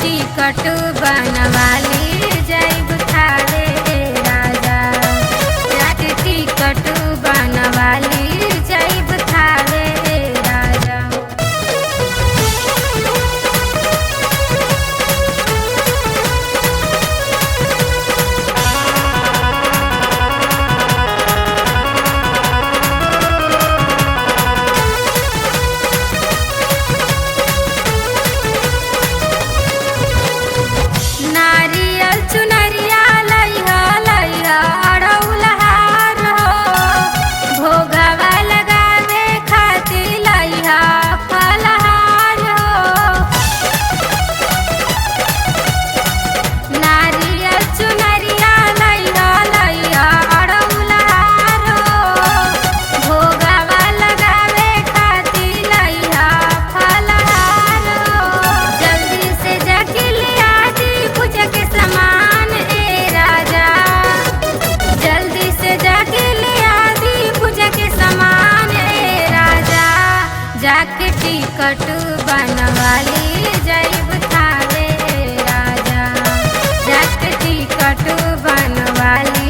Ticket Banawali जैब थारे राजा, जाके टिकट बनवाली जैब थारे राजा। नारियल चुनरिया लइहा लइहा अड़उल हार हो, भोगवा लगावे खातिर लइहा फलहार हो। नारियल चुनरिया लइहा लइहा अड़उल हार हो, भोगवा लगावे खातिर लइहा फलहार हो। जल्दी से जाके लिया पूजा के सामान ए राजा, जल्दी से जाके लिया दी पूजा के सामान ए राजा, जाके टिकट बनवाली जैब थारे राजा, जाके टिकट बनवाली